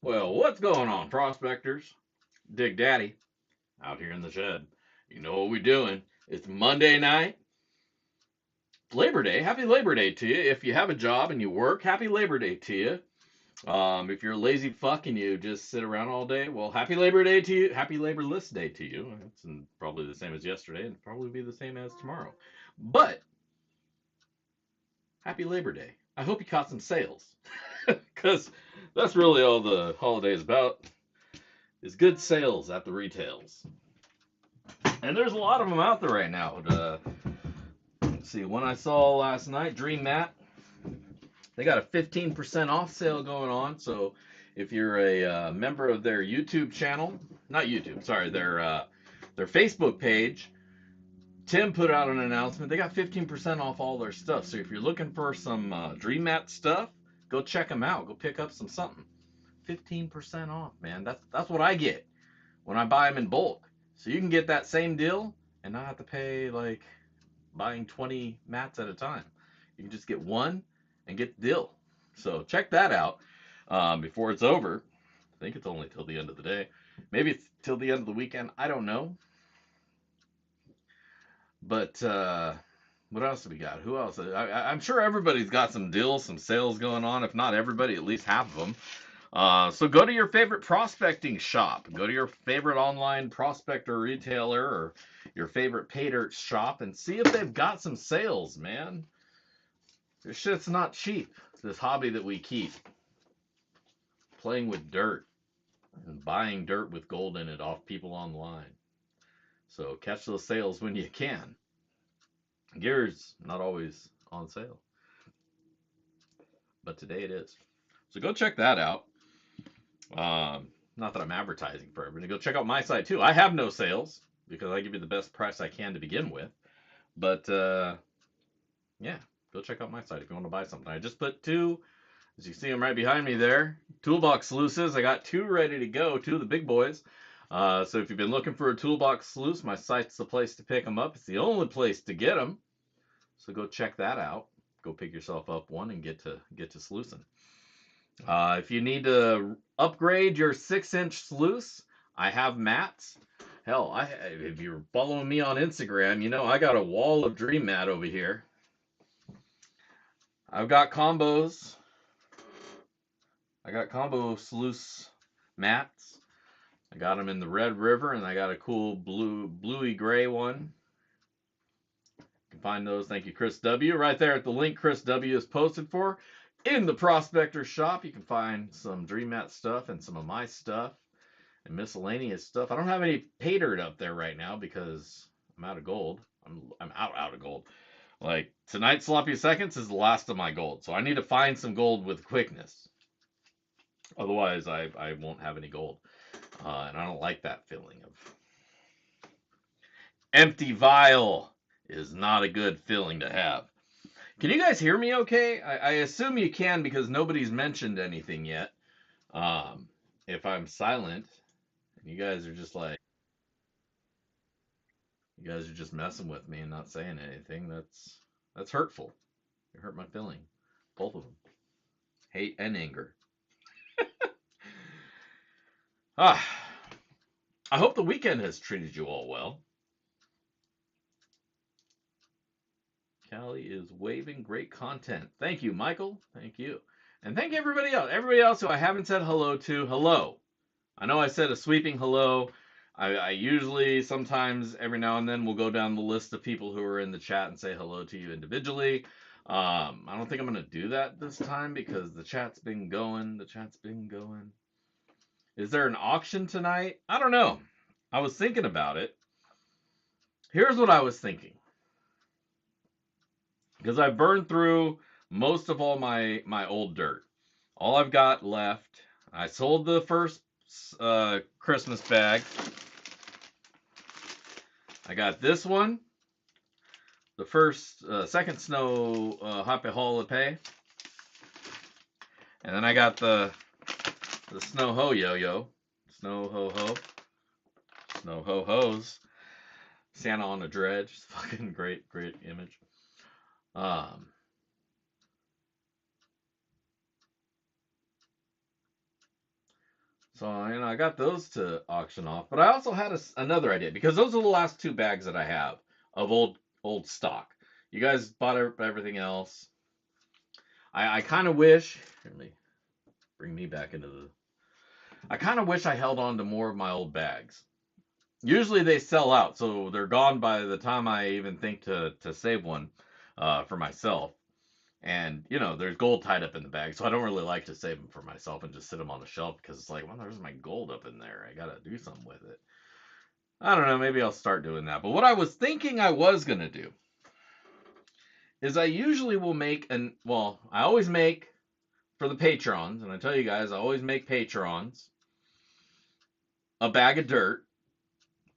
Well, what's going on, prospectors? Dig Daddy out here in the shed. You know what we're doing? It's Monday night, Labor Day. Happy Labor Day to you. If you have a job and you work, happy Labor Day to you. If you're a lazy fuck and you just sit around all day, well, happy Labor Day to you. Happy Laborless Day to you. It's probably the same as yesterday and probably be the same as tomorrow. But happy Labor Day. I hope you caught some sales because that's really all the holiday is about is good sales at the retails. And there's a lot of them out there right now. Let's see, one I saw last night, Dream Mat, they got a 15% off sale going on. So if you're a member of their YouTube channel, not YouTube, sorry, their Facebook page, Tim put out an announcement. They got 15% off all their stuff. So if you're looking for some Dream Mat stuff, go check them out. Go pick up something. 15% off, man. That's what I get when I buy them in bulk. So you can get that same deal and not have to pay like buying 20 mats at a time. You can just get one and get the deal. So check that out before it's over. I think it's only till the end of the day. Maybe it's till the end of the weekend. I don't know. But what else have we got? Who else? I'm sure everybody's got some deals, some sales going on. If not everybody, at least half of them. So go to your favorite prospecting shop. Go to your favorite online prospector retailer or your favorite pay dirt shop and see if they've got some sales, man. This shit's not cheap. This hobby that we keep. Playing with dirt and buying dirt with gold in it off people online. So catch those sales when you can. Gear's not always on sale, but today it is. So go check that out. Not that I'm advertising for everybody. Go check out my site too. I have no sales because I give you the best price I can to begin with. But yeah, go check out my site if you want to buy something. I just put two, as you see them right behind me there, toolbox sluices. I got two ready to go, two of the big boys. So if you've been looking for a toolbox sluice, my site's the place to pick them up. It's the only place to get them. So go check that out. Go pick yourself up one and get to sluicing. If you need to upgrade your 6-inch sluice, I have mats. Hell, if you're following me on Instagram, you know I got a wall of Dream Mat over here. I've got combos. I got combo sluice mats. I got them in the Red River, and I got a cool bluey gray one. You can find those. Thank you, Chris W. Right there at the link Chris W. is posted for. In the Prospector shop, you can find some Dream Mat stuff and some of my stuff and miscellaneous stuff. I don't have any pay dirt up there right now because I'm out of gold. I'm out of gold. Like tonight, Sloppy Seconds is the last of my gold, so I need to find some gold with quickness. Otherwise, I won't have any gold, and I don't like that feeling of empty vial. Is not a good feeling to have. Can you guys hear me okay? I assume you can because nobody's mentioned anything yet. If I'm silent and you guys are just like, you guys are just messing with me and not saying anything, that's hurtful. You hurt my feeling. Both of them. Hate and anger. Ah, I hope the weekend has treated you all well. Callie is waving. Great content. Thank you, Michael. Thank you. And thank everybody else. Everybody else who I haven't said hello to, hello. I know I said a sweeping hello. I usually, sometimes, every now and then, will go down the list of people who are in the chat and say hello to you individually. I don't think I'm going to do that this time because the chat's been going. The chat's been going. Is there an auction tonight? I don't know. I was thinking about it. Here's what I was thinking. Because I burned through most of all my old dirt. All I've got left, I sold the first Christmas bag. I got this one, the second snow happy holiday, and then I got the snow ho yo-yo, snow ho ho, snow ho hos, Santa on a dredge. It's fucking great image. So, I got those to auction off. But I also had another idea because those are the last two bags that I have of old stock. You guys bought everything else. I kind of wish. Let me bring me back into the. I kind of wish I held on to more of my old bags. Usually they sell out, so they're gone by the time I even think to save one for myself. And there's gold tied up in the bag, so I don't really like to save them for myself and just sit them on the shelf because it's like, well, there's my gold up in there. I gotta do something with it. I don't know. Maybe I'll start doing that. But what I was thinking I was gonna do is I usually will make I always make for the patrons, and I tell you guys, I always make patrons a bag of dirt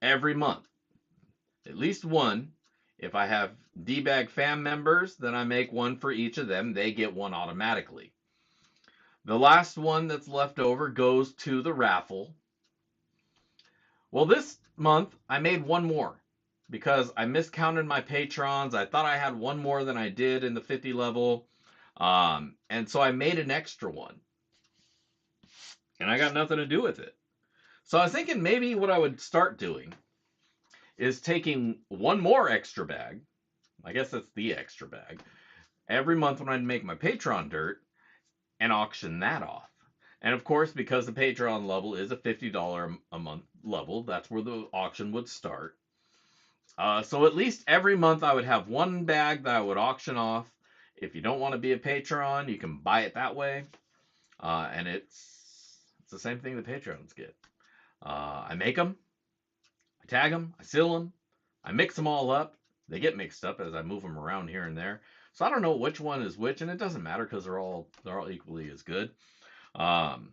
every month, at least one. If I have D-Bag fam members, then I make one for each of them. They get one automatically. The last one that's left over goes to the raffle. Well, this month I made one more because I miscounted my patrons. I thought I had one more than I did in the 50 level. And so I made an extra one. And I got nothing to do with it. So I was thinking maybe what I would start doing is taking one more extra bag. I guess that's the extra bag. Every month when I'd make my Patreon dirt and auction that off. And of course, because the Patreon level is a $50 a month level, that's where the auction would start. So at least every month I would have one bag that I would auction off. If you don't want to be a Patreon, you can buy it that way. And it's the same thing the Patrons get. I make them, I tag them, I seal them, I mix them all up. They get mixed up as I move them around here and there. So I don't know which one is which, and it doesn't matter because they're all equally as good. And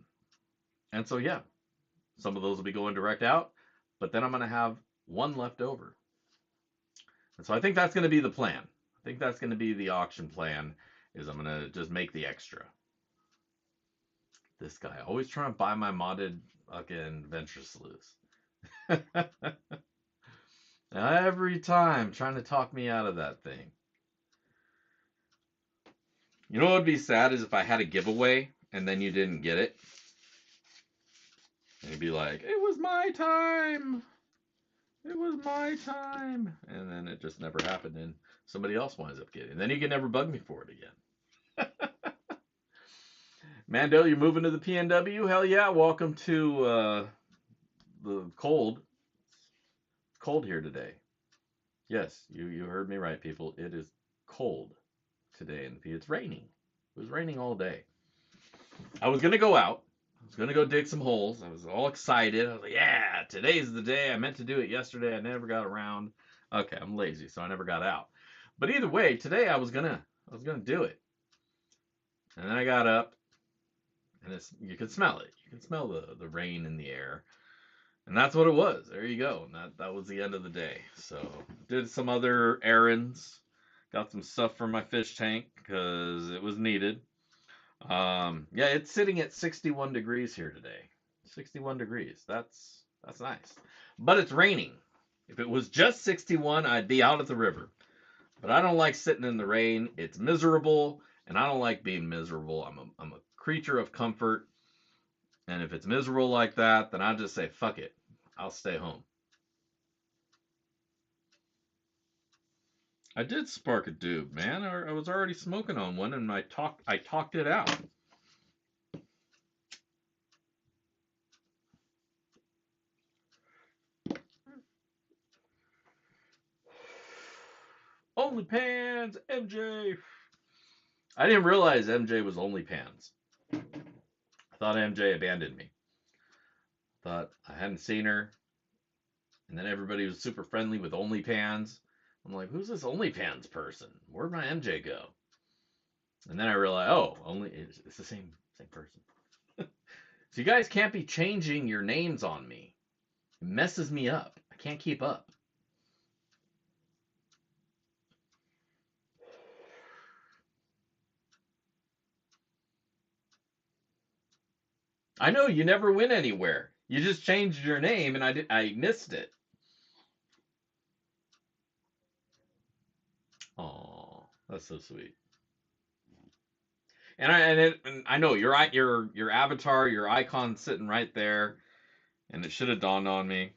so yeah, some of those will be going direct out, but then I'm going to have one left over. And so I think that's going to be the plan. I think that's going to be the auction plan. Is I'm going to just make the extra. This guy always trying to buy my modded fucking Venture Sluice. Every time trying to talk me out of that thing. You know what would be sad is if I had a giveaway and then you didn't get it. And you'd be like, it was my time. It was my time. And then it just never happened and somebody else winds up getting it. And then you can never bug me for it again. Mando, you're moving to the PNW? Hell yeah. Welcome to the cold. It's cold here today. Yes, you heard me right, people. It is cold today in the P. It's raining. It was raining all day. I was going to go out. I was going to go dig some holes. I was all excited. I was like, yeah, today's the day. I meant to do it yesterday. I never got around. Okay, I'm lazy, so I never got out. But either way, today I was gonna do it. And then I got up, and you can smell it. You can smell the rain in the air. And that's what it was. There you go. And that was the end of the day. So did some other errands. Got some stuff for my fish tank because it was needed. Yeah, it's sitting at 61 degrees here today. 61 degrees. That's nice. But it's raining. If it was just 61, I'd be out at the river. But I don't like sitting in the rain. It's miserable, and I don't like being miserable. I'm a creature of comfort. And if it's miserable like that, then I just say, fuck it. I'll stay home. I did spark a doob, man. I was already smoking on one, and I talked it out. OnlyPans, MJ. I didn't realize MJ was OnlyPans. I thought MJ abandoned me. Thought I hadn't seen her. And then everybody was super friendly with OnlyPans. I'm like, who's this OnlyPans person? Where'd my MJ go? And then I realized, it's the same person. So you guys can't be changing your names on me. It messes me up. I can't keep up. I know you never went anywhere. You just changed your name, and I missed it. Oh, that's so sweet. And I know your avatar, your icon sitting right there, and it should have dawned on me.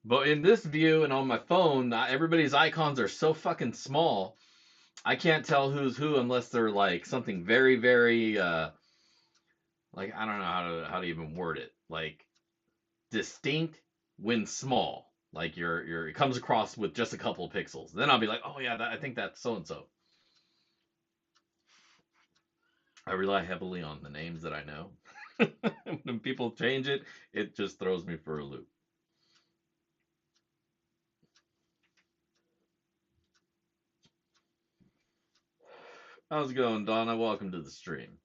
But in this view and on my phone, everybody's icons are so fucking small. I can't tell who's who unless they're like something very, very like I don't know how to even word it. Like distinct when small. Like it comes across with just a couple of pixels. Then I'll be like, oh yeah, I think that's so and so. I rely heavily on the names that I know. When people change it, it just throws me for a loop. How's it going, Donna? Welcome to the stream.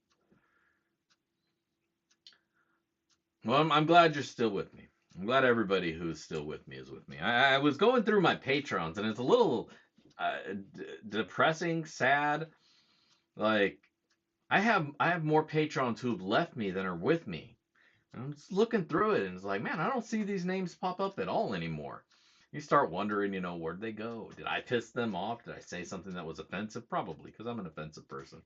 Well, I'm glad you're still with me. I'm glad everybody who's still with me is with me. I was going through my patrons, and it's a little depressing, sad. Like I have more patrons who've left me than are with me. And I'm just looking through it, and it's like, man, I don't see these names pop up at all anymore. You start wondering, where'd they go? Did I piss them off? Did I say something that was offensive? Probably, because I'm an offensive person.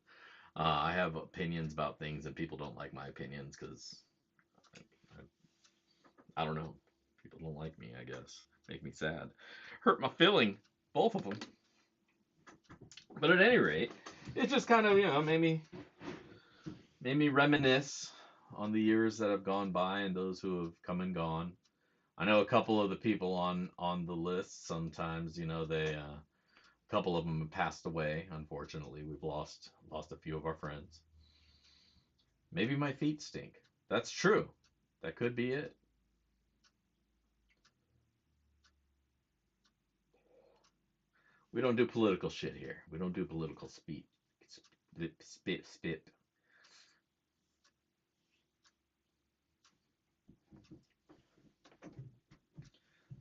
I have opinions about things, and people don't like my opinions because I don't know. People don't like me, I guess. Make me sad. Hurt my feeling, both of them. But at any rate, it just kind of, made me reminisce on the years that have gone by and those who have come and gone. I know a couple of the people on the list sometimes, a couple of them have passed away, unfortunately. We've lost a few of our friends. Maybe my feet stink. That's true. That could be it. We don't do political shit here. We don't do political speak. Spit.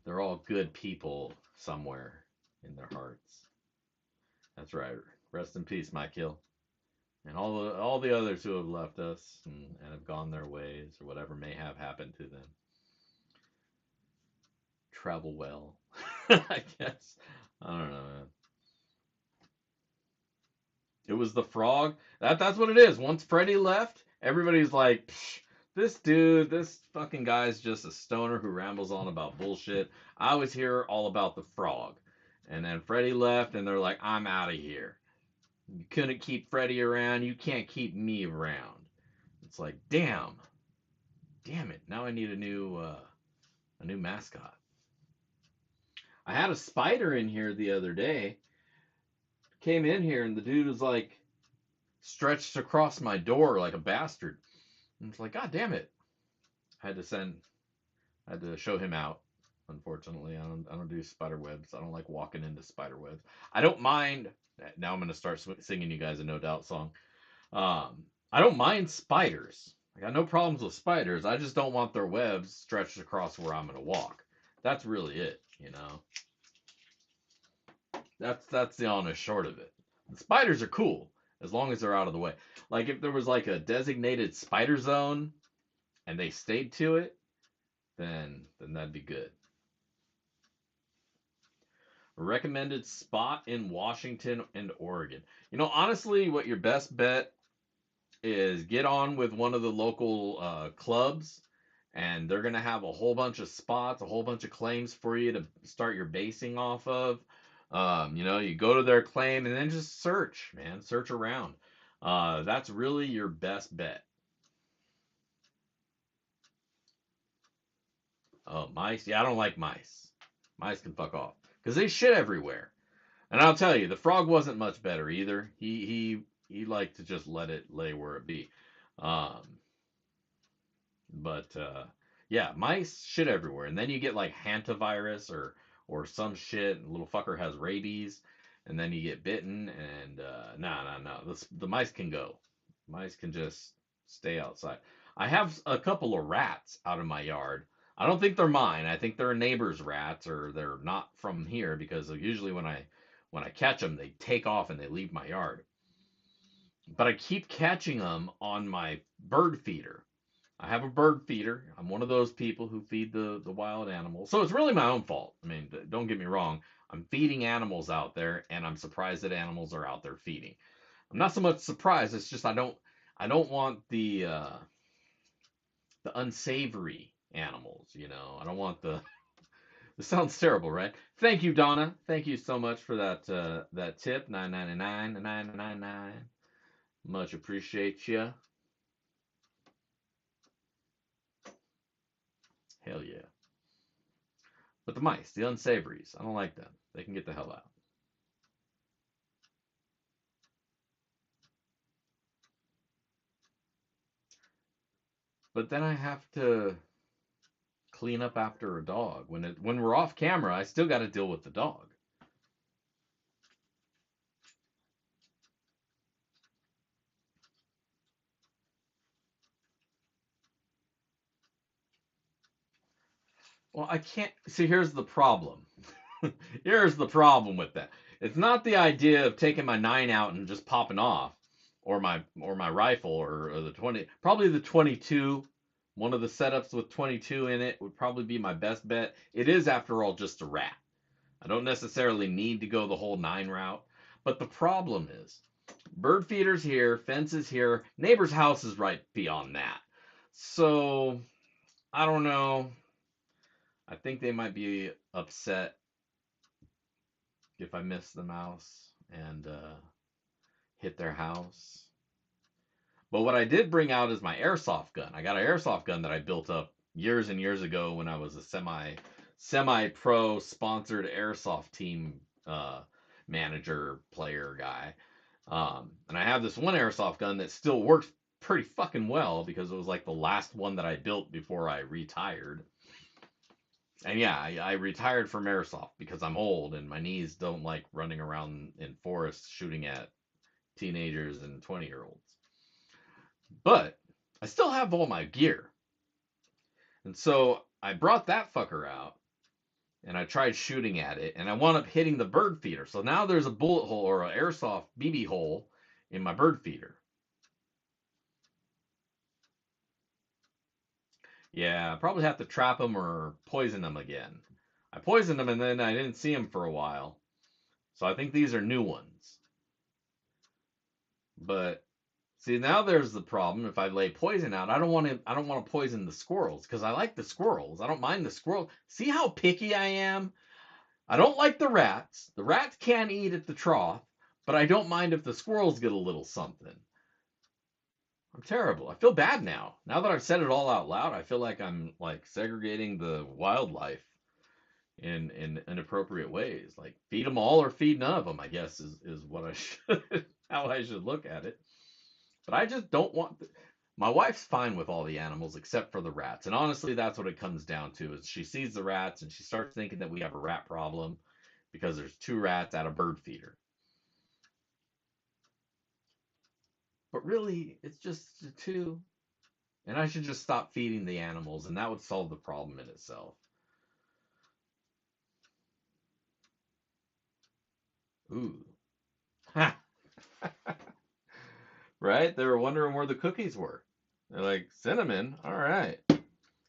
They're all good people somewhere in their hearts. That's right. Rest in peace, Mike Hill, and all the others who have left us and have gone their ways or whatever may have happened to them. Travel well, I guess. I don't know, man. It was the frog. That's what it is. Once Freddie left, everybody's like, this dude, this fucking guy's just a stoner who rambles on about bullshit. I was here all about the frog. And then Freddie left, and they're like, I'm out of here. You couldn't keep Freddie around. You can't keep me around. It's like, damn it. Now I need a new mascot. I had a spider in here the other day. Came in here, and the dude was like stretched across my door like a bastard. And it's like, God damn it. I had to show him out. Unfortunately, I don't do spider webs. I don't like walking into spider webs. I don't mind. Now I'm gonna start singing you guys a No Doubt song. I don't mind spiders. I got no problems with spiders. I just don't want their webs stretched across where I'm gonna walk. That's really it. That's the honest short of it. The spiders are cool as long as they're out of the way. Like if there was like a designated spider zone and they stayed to it, then that'd be good. A recommended spot in Washington and Oregon. Honestly, what your best bet is get on with one of the local clubs, and they're gonna have a whole bunch of spots, a whole bunch of claims for you to start your basing off of. You go to their claim and then just search, man, search around. That's really your best bet. Oh, mice? Yeah, I don't like mice. Mice can fuck off because they shit everywhere. And I'll tell you, the frog wasn't much better either. He liked to just let it lay where it be. Um, but yeah, mice shit everywhere, and then you get like hantavirus or some shit. And little fucker has rabies, and then you get bitten. And no. The mice can go. Mice can just stay outside. I have a couple of rats out in my yard. I don't think they're mine. I think they're neighbors' rats, or they're not from here because usually when I catch them, they take off and they leave my yard. But I keep catching them on my bird feeder. I have a bird feeder. I'm one of those people who feed the wild animals. So it's really my own fault. I mean, don't get me wrong. I'm feeding animals out there, and I'm surprised that animals are out there feeding. I'm not so much surprised. It's just I don't want the unsavory animals. You know, I don't want the. This sounds terrible, right? Thank you, Donna. Thank you so much for that tip. 9.99. Much appreciate you. Hell yeah. But the mice, the unsavories, I don't like them. They can get the hell out. But then I have to clean up after a dog. When we're off camera, I still got to deal with the dog. Well, I can't see. Here's the problem. Here's the problem with that. It's not the idea of taking my 9 out and just popping off, or my rifle, or the 20. Probably the 22. One of the setups with 22 in it would probably be my best bet. It is, after all, just a rat. I don't necessarily need to go the whole 9 route. But the problem is, bird feeders here, fences here, neighbor's house is right beyond that. So I don't know. I think they might be upset if I miss the mouse and hit their house. But what I did bring out is my airsoft gun. I got an airsoft gun that I built up years and years ago when I was a semi pro sponsored airsoft team manager player guy. And I have this one airsoft gun that still works pretty fucking well because it was like the last one that I built before I retired. And yeah, I retired from airsoft because I'm old and my knees don't like running around in forests shooting at teenagers and 20-year-olds. But I still have all my gear. And so I brought that fucker out and I tried shooting at it and I wound up hitting the bird feeder. So now there's a bullet hole or an airsoft BB hole in my bird feeder. Yeah, I probably have to trap them or poison them again. I poisoned them and then I didn't see them for a while. So I think these are new ones. But see, now there's the problem. If I lay poison out, I don't want to poison the squirrels because I like the squirrels. I don't mind the squirrels. See how picky I am? I don't like the rats. The rats can eat at the trough, but I don't mind if the squirrels get a little something. I'm terrible. I feel bad now. Now that I've said it all out loud, I feel like I'm like segregating the wildlife in inappropriate ways. Like feed them all or feed none of them, I guess is what I should how I should look at it. But I just don't want my wife's fine with all the animals except for the rats. And honestly, that's what it comes down to is she sees the rats and she starts thinking that we have a rat problem because there's 2 rats at a bird feeder. But really, it's just 2. And I should just stop feeding the animals and that would solve the problem in itself. Ooh. Ha! Right? They were wondering where the cookies were. They're like, cinnamon? All right.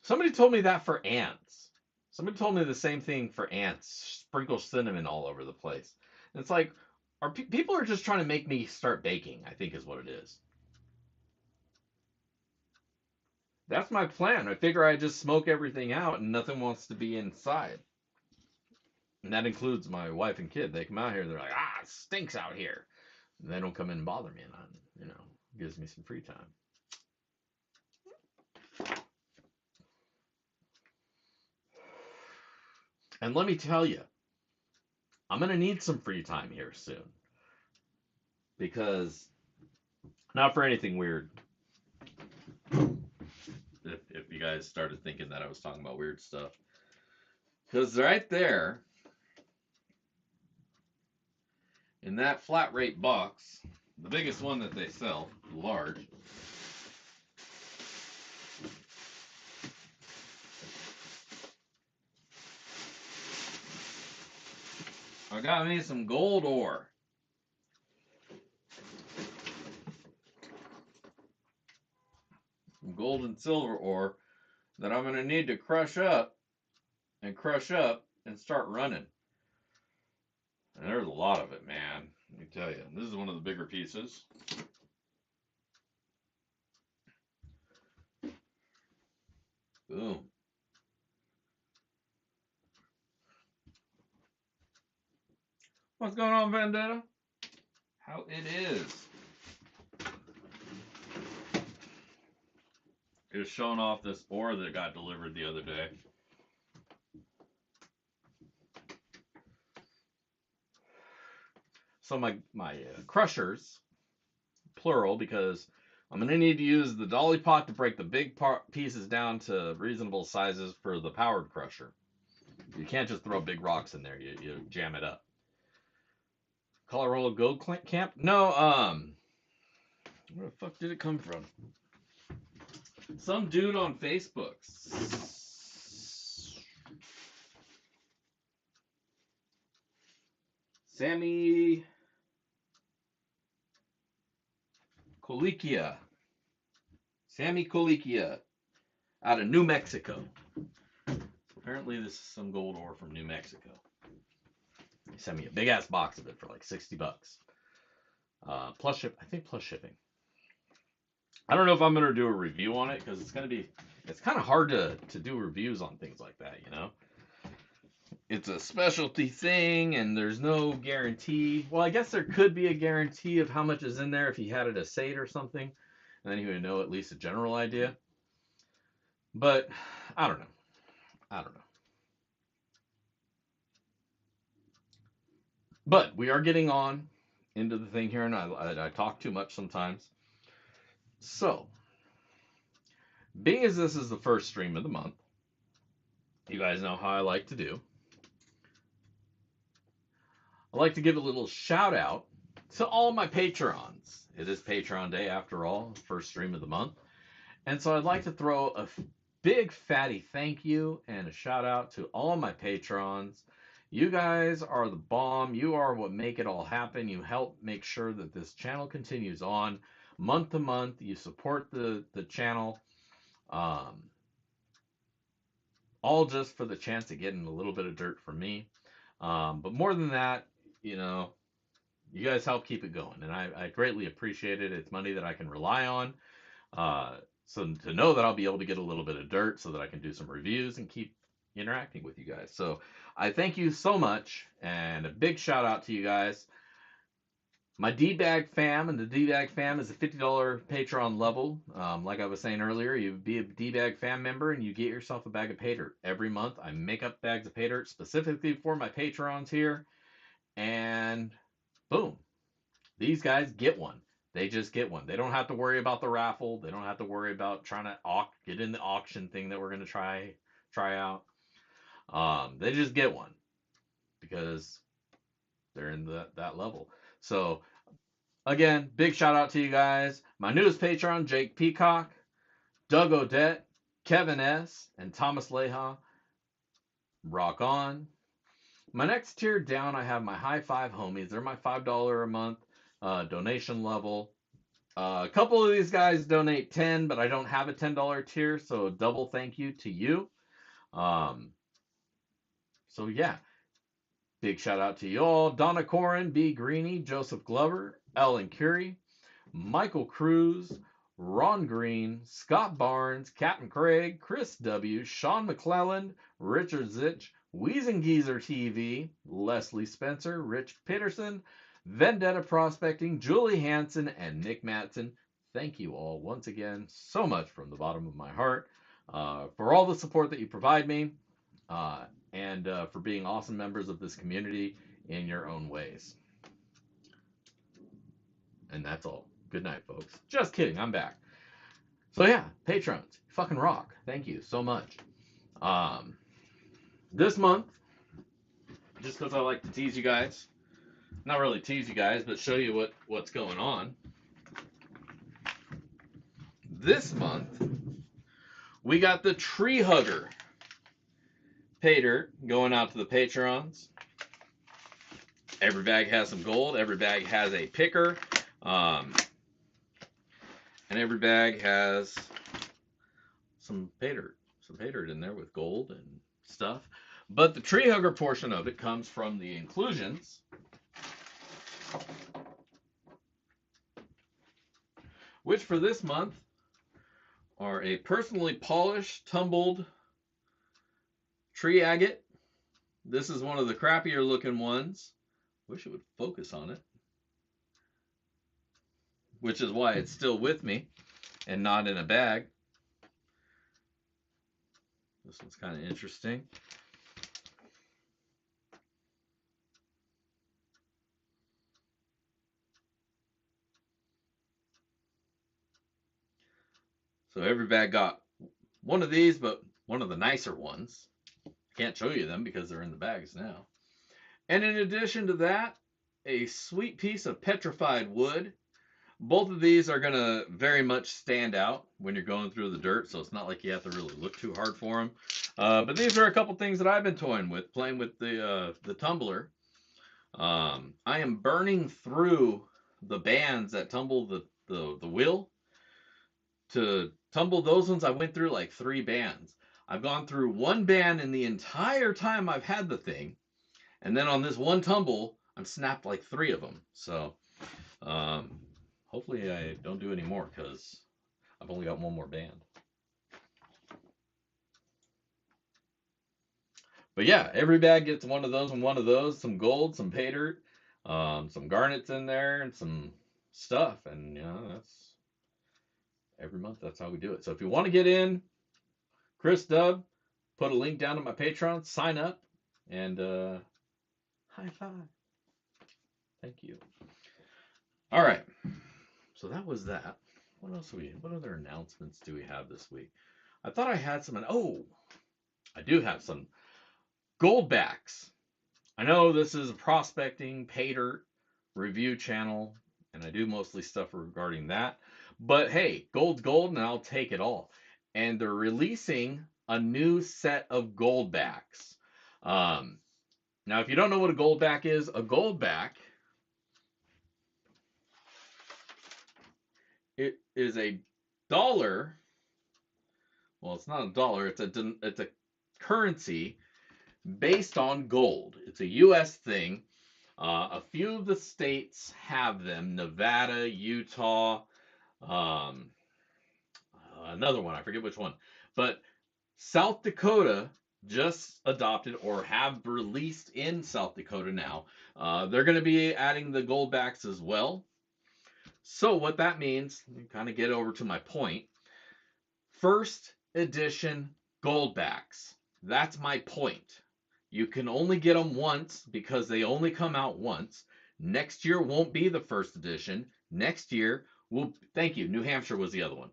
Somebody told me that for ants. Somebody told me the same thing for ants. Sprinkle cinnamon all over the place. And it's like, people are just trying to make me start baking, I think is what it is. That's my plan. I figure I just smoke everything out and nothing wants to be inside. And that includes my wife and kid. They come out here, they're like, it stinks out here. And they don't come in and bother me, and gives me some free time. And let me tell you, I'm going to need some free time here soon. Because, not for anything weird. If you guys started thinking that I was talking about weird stuff. Because right there, in that flat rate box, the biggest one that they sell, large, I got me some gold ore. Some gold and silver ore that I'm going to need to crush up and start running. And there's a lot of it, man. Let me tell you, this is one of the bigger pieces. Boom. What's going on, Vendetta? How it is. It was showing off this ore that got delivered the other day. So my crushers, plural, because I'm going to need to use the dolly pot to break the big pieces down to reasonable sizes for the powered crusher. You can't just throw big rocks in there. You jam it up. Colorado Gold Camp? No, where the fuck did it come from? Some dude on Facebook. Sammy Coliquia. Sammy Coliquia out of New Mexico. Apparently this is some gold ore from New Mexico. He sent me a big ass box of it for like $60. Plus shipping. I don't know if I'm gonna do a review on it because it's kind of hard to do reviews on things like that, you know. It's a specialty thing and there's no guarantee. Well, I guess there could be a guarantee of how much is in there if he had it assayed or something, and then he would know at least a general idea. But I don't know. But we are getting on into the thing here, and I talk too much sometimes. So, being as this is the first stream of the month, you guys know how I like to do. I like to give a little shout out to all my patrons. It is Patreon Day after all, first stream of the month. And so I'd like to throw a big fatty thank you and a shout out to all my patrons. You guys are the bomb. You are what make it all happen. You help make sure that this channel continues on month to month. You support the channel. All just for the chance of getting a little bit of dirt from me. But more than that, you know, you guys help keep it going, and I greatly appreciate it. It's money that I can rely on. So to know that I'll be able to get a little bit of dirt so that I can do some reviews and keep interacting with you guys. So I thank you so much, and a big shout out to you guys. My D-Bag fam, and the D-Bag fam is a $50 Patreon level. Like I was saying earlier, you be a D-Bag fam member and you get yourself a bag of pay dirt. Every month I make up bags of pay dirt specifically for my patrons here. And boom, these guys get one. They just get one. They don't have to worry about the raffle. They don't have to worry about trying to get in the auction thing that we're going to try out. They just get one because they're in that level. So again, big shout out to you guys. My newest patron, Jake Peacock, Doug Odette, Kevin S., and Thomas Leha. Rock on. My next tier down, I have my high five homies. They're my $5 a month donation level. A couple of these guys donate $10, but I don't have a $10 tier, so double thank you to you. So yeah, big shout out to you all. Donna Corin, B. Greeny, Joseph Glover, Ellen Curie, Michael Cruz, Ron Green, Scott Barnes, Captain Craig, Chris W., Sean McClelland, Richard Zich, Weezengeezer TV, Leslie Spencer, Rich Peterson, Vendetta Prospecting, Julie Hansen, and Nick Matson. Thank you all once again so much from the bottom of my heart for all the support that you provide me and for being awesome members of this community in your own ways. And that's all. Good night, folks. Just kidding. I'm back. So yeah, patrons, fucking rock. Thank you so much. This month, just because I like to tease you guys, not really tease you guys, but show you what's going on. This month, we got the Tree Hugger pay dirt going out to the patrons. Every bag has some gold. Every bag has a picker. And every bag has some pay dirt in there with gold and stuff. But the tree hugger portion of it comes from the inclusions which for this month are a personally polished, tumbled tree agate. This is one of the crappier looking ones. Wish it would focus on it. Which is why it's still with me and not in a bag. This one's kind of interesting. So every bag got one of these, but one of the nicer ones. Can't show you them because they're in the bags now. And in addition to that, a sweet piece of petrified wood. Both of these are going to very much stand out when you're going through the dirt, so it's not like you have to really look too hard for them. But these are a couple things that I've been toying with, playing with the tumbler. I am burning through the bands that tumble the wheel. To tumble those ones, I went through like 3 bands. I've gone through 1 band in the entire time I've had the thing, and then on this one tumble, I've snapped like 3 of them. So, hopefully I don't do any more because I've only got 1 more band. But yeah, every bag gets one of those and one of those. Some gold, some pay dirt, some garnets in there, and some stuff. And that's every month. That's how we do it. So if you want to get in, Chris Dub, put a link down to my Patreon. Sign up and high five. Thank you. All right. So that was that. What else what other announcements do we have this week? I thought I had some. Oh, I do have some goldbacks. I know this is a prospecting, pay dirt review channel, and I do mostly stuff regarding that. But hey, gold's gold, and I'll take it all. And they're releasing a new set of goldbacks. Now, if you don't know what a goldback is, a goldback it is a dollar. Well, it's not a dollar. It's a currency based on gold. It's a U.S. thing. A few of the states have them. Nevada, Utah, another one. I forget which one. But South Dakota just adopted or have released in South Dakota now. They're going to be adding the goldbacks as well. So what that means, kind of get over to my point. First edition goldbacks. That's my point. You can only get them once because they only come out once. Next year won't be the first edition. Next year will, thank you, New Hampshire was the other one.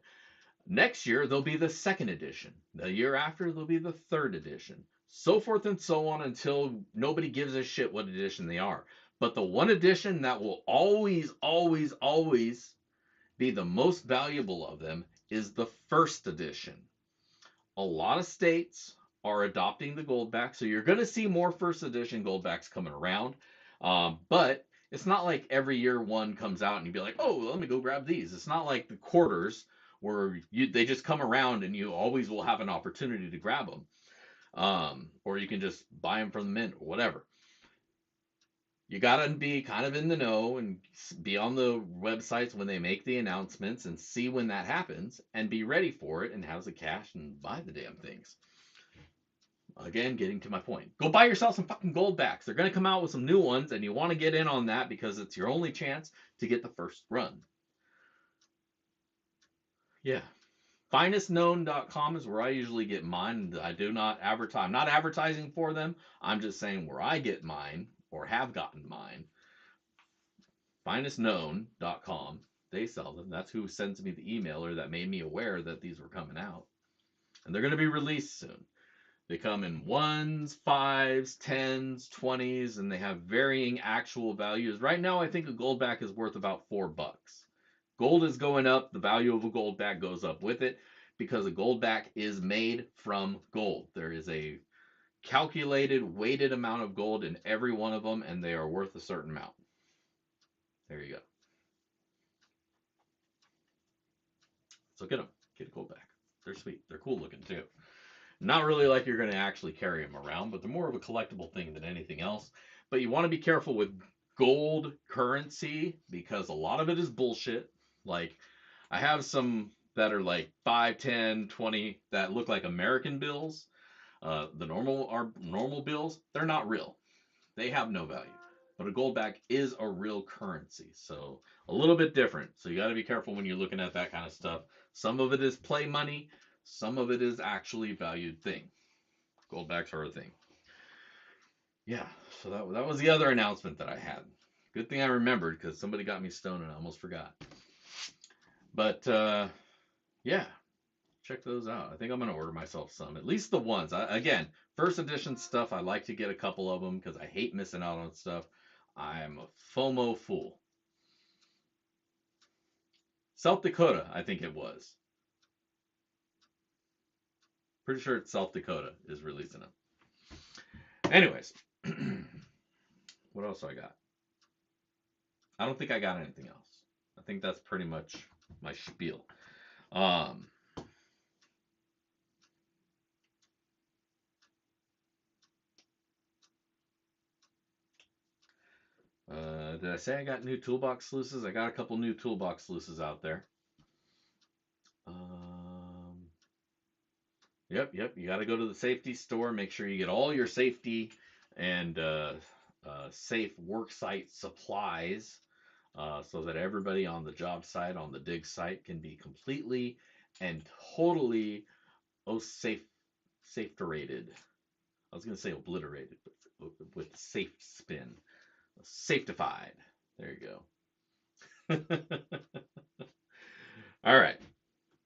Next year they'll be the 2nd edition. The year after they'll be the 3rd edition. So forth and so on until nobody gives a shit what edition they are. But the one edition that will always, always, always be the most valuable of them is the 1st edition. A lot of states are adopting the goldback, so you're going to see more 1st edition goldbacks coming around. But it's not like every year one comes out and you'd be like, oh, let me go grab these. It's not like the quarters where they just come around and you always will have an opportunity to grab them. Or you can just buy them from the mint or whatever. You gotta be kind of in the know and be on the websites when they make the announcements and see when that happens and be ready for it and have the cash and buy the damn things. Again, getting to my point. Go buy yourself some fucking goldbacks. They're gonna come out with some new ones and you want to get in on that because it's your only chance to get the first run. Yeah. Finestknown.com is where I usually get mine. I do not advertise. I'm not advertising for them. I'm just saying where I get mine or have gotten mine. Finestknown.com. They sell them. That's who sends me the emailer that made me aware that these were coming out. And they're going to be released soon. They come in 1s, 5s, 10s, 20s, and they have varying actual values. Right now, I think a goldback is worth about $4. Gold is going up. The value of a goldback goes up with it because a goldback is made from gold. There is a calculated, weighted amount of gold in every one of them, and they are worth a certain amount. There you go. So get them. Get a goldback. They're sweet. They're cool looking too. Not really like you're going to actually carry them around, but they're more of a collectible thing than anything else. But you want to be careful with gold currency because a lot of it is bullshit. Like, I have some that are like 5, 10, 20 that look like American bills. The normal bills, they're not real. They have no value. But a gold back is a real currency. So a little bit different. So you got to be careful when you're looking at that kind of stuff. Some of it is play money, some of it is actually valued thing. Gold backs are a thing. Yeah, so that was the other announcement that I had. Good thing I remembered because somebody got me stoned and I almost forgot. But yeah, check those out. I think I'm gonna order myself some, at least the ones. Again, first edition stuff. I like to get a couple of them because I hate missing out on stuff. I'm a FOMO fool. South Dakota, I think it was. Pretty sure it's South Dakota is releasing them. Anyways, what else do I got? I don't think I got anything else. I think that's pretty much my spiel. Um, did I say I got new toolbox sluices? I got a couple new toolbox sluices out there. Um, yep. You got to go to the safety store. Make sure you get all your safety and safe work site supplies so that everybody on the job site, on the dig site, can be completely and totally safe-rated. I was going to say obliterated, but with safe spin. Safetified. There you go. All right.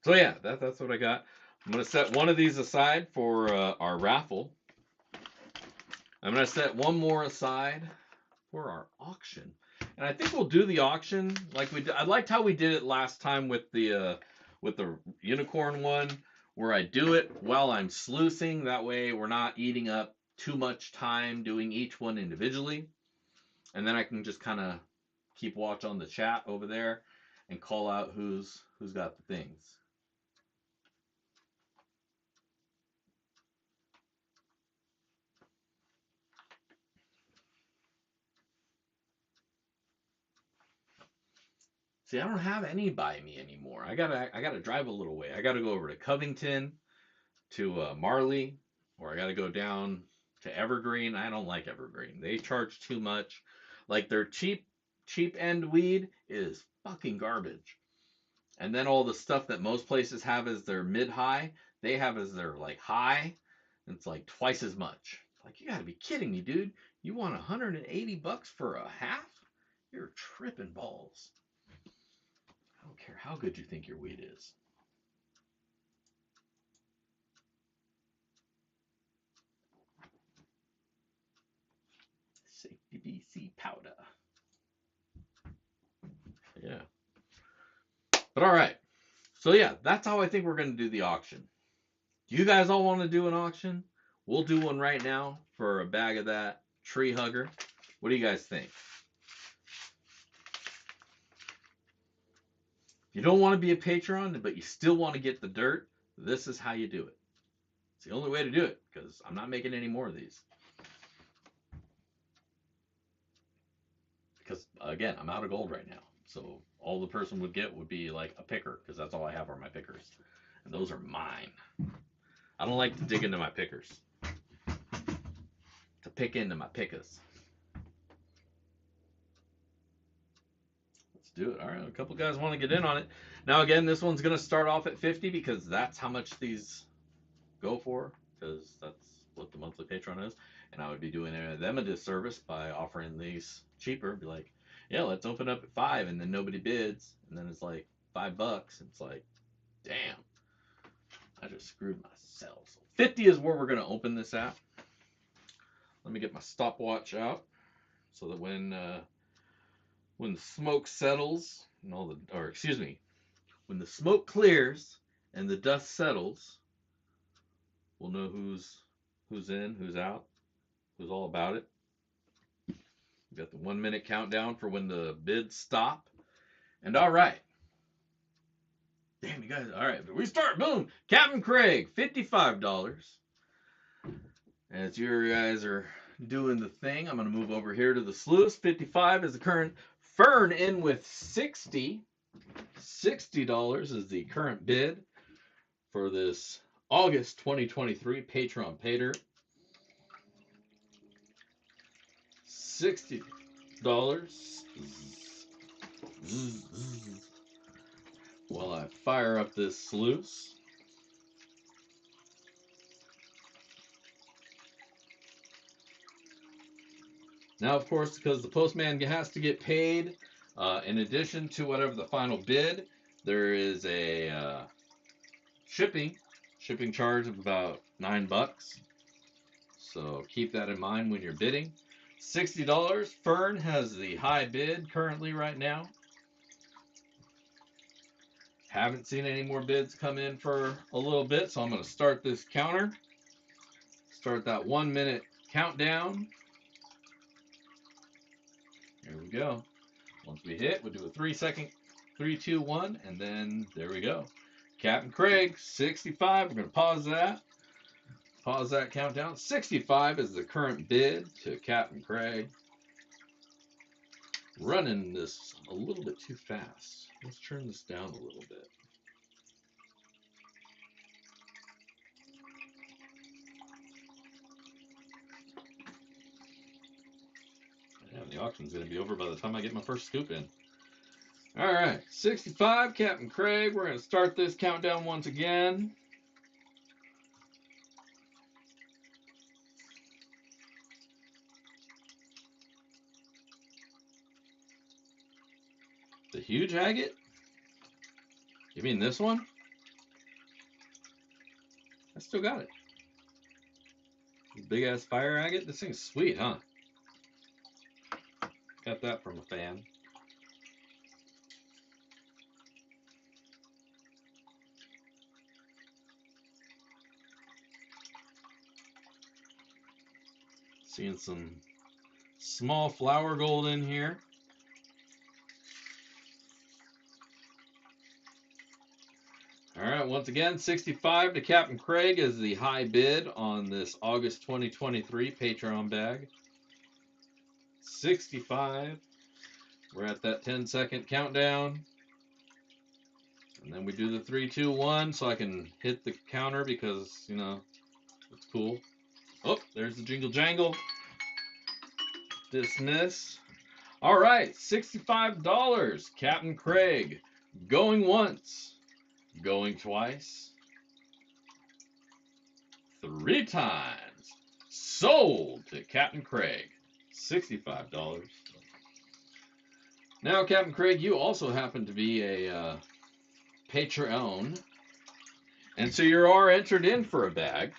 So yeah, that's what I got. I'm gonna set one of these aside for our raffle. I'm gonna set one more aside for our auction, and I think we'll do the auction like we did. I liked how we did it last time with the unicorn one, where I do it while I'm sluicing. That way, we're not eating up too much time doing each one individually, and then I can just kind of keep watch on the chat over there and call out who's got the things. See, I don't have any by me anymore. I gotta drive a little way. I gotta go over to Covington, to Marley, or I gotta go down to Evergreen. I don't like Evergreen. They charge too much. Like their cheap end weed is fucking garbage. And then all the stuff that most places have as their mid high, they have as their like high. And it's like twice as much. Like you gotta be kidding me, dude. You want $180 for a half? You're tripping balls. I don't care how good you think your weed is. Safety BC powder. Yeah. But all right. So yeah, that's how I think we're going to do the auction. Do you guys all want to do an auction? We'll do one right now for a bag of that tree hugger. What do you guys think? If you don't want to be a patron, but you still want to get the dirt, this is how you do it. It's the only way to do it because I'm not making any more of these. Because again, I'm out of gold right now. So all the person would get would be like a picker because that's all I have are my pickers. And those are mine. I don't like to dig into my pickers. To pick into my pickers. Let's do it. All right, a couple guys want to get in on it. Now again, this one's going to start off at 50 because that's how much these go for because that's what the monthly patron is. And I would be doing them a disservice by offering these cheaper. Be like, yeah, let's open up at 5 and then nobody bids. And then it's like $5. It's like, damn. I just screwed myself. So 50 is where we're going to open this at. Let me get my stopwatch out so that when the smoke settles and when the smoke clears and the dust settles, we'll know who's in, who's out, who's all about it. We got the 1 minute countdown for when the bids stop. And all right. Damn, you guys. All right, we start. Boom. Captain Craig, $55. As your guys are doing the thing, I'm going to move over here to the sluice. 55 is the current. Fern in with 60. $60 is the current bid for this August 2023 Patreon Pater. $60. While I fire up this sluice. Now, of course, because the postman has to get paid, in addition to whatever the final bid, there is a shipping charge of about $9. So keep that in mind when you're bidding. $60. Fern has the high bid currently right now. Haven't seen any more bids come in for a little bit, so I'm going to start this counter. Start that 1 minute countdown. Here we go. Once we hit, we'll do a 3-second, 3, 2, 1, and then there we go. Captain Craig, 65. We're going to pause that. Pause that countdown. 65 is the current bid to Captain Craig. Running this a little bit too fast. Let's turn this down a little bit. And the auction's going to be over by the time I get my first scoop in. All right, 65, Captain Craig. We're going to start this countdown once again. The huge agate? You mean this one? I still got it. Big ass fire agate. This thing's sweet, huh? Got that from a fan. Seeing some small flower gold in here. All right, once again, 65 to Captain Craig is the high bid on this August 2023 Patreon bag. 65. We're at that 10-second countdown. And then we do the 3, 2, 1 so I can hit the counter because, you know, it's cool. Oh, there's the jingle jangle. Dismiss. All right, $65. Captain Craig. Going once. Going twice. 3 times. Sold to Captain Craig. $65. Now, Captain Craig, you also happen to be a Patreon. And so you are entered in for a bag.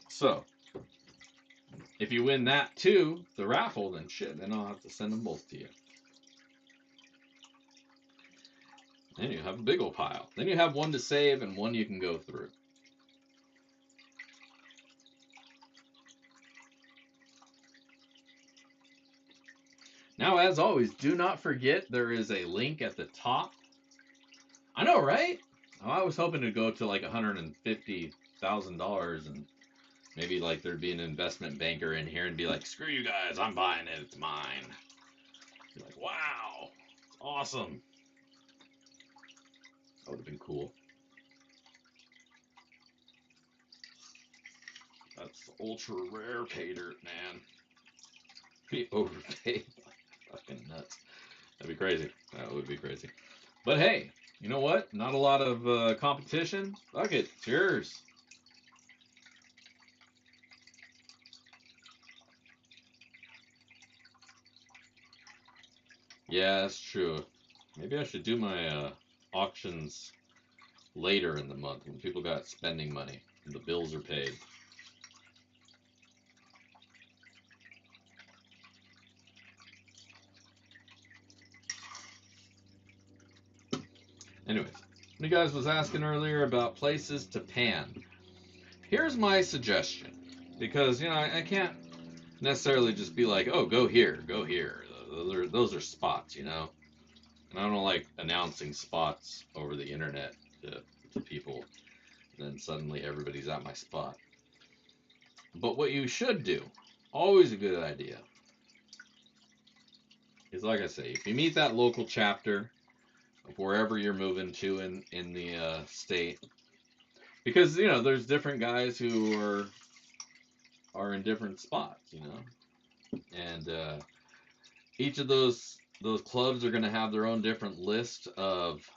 So, if you win that too, the raffle, then shit, then I'll have to send them both to you. Then you have a big old pile. Then you have one to save and one you can go through. Now, as always, do not forget there is a link at the top. I know, right? I was hoping to go to like $150,000 and maybe like there'd be an investment banker in here and be like, screw you guys, I'm buying it, it's mine. Be like, wow, it's awesome. That would have been cool. That's ultra rare pay dirt, man. Be overpaid. Fucking nuts. That'd be crazy. That would be crazy. But hey, you know what? Not a lot of competition. Fuck it. It's yours. Yeah, that's true. Maybe I should do my auctions later in the month when people got spending money and the bills are paid. Anyways, you guys was asking earlier about places to pan. Here's my suggestion, because, you know, I can't necessarily just be like, oh, go here, go here. Those are spots, you know? And I don't like announcing spots over the internet to people. And then suddenly everybody's at my spot. But what you should do, always a good idea, is like I say, if you meet that local chapter of wherever you're moving to in the state, because there's different guys who are in different spots, and each of those clubs are going to have their own different list of.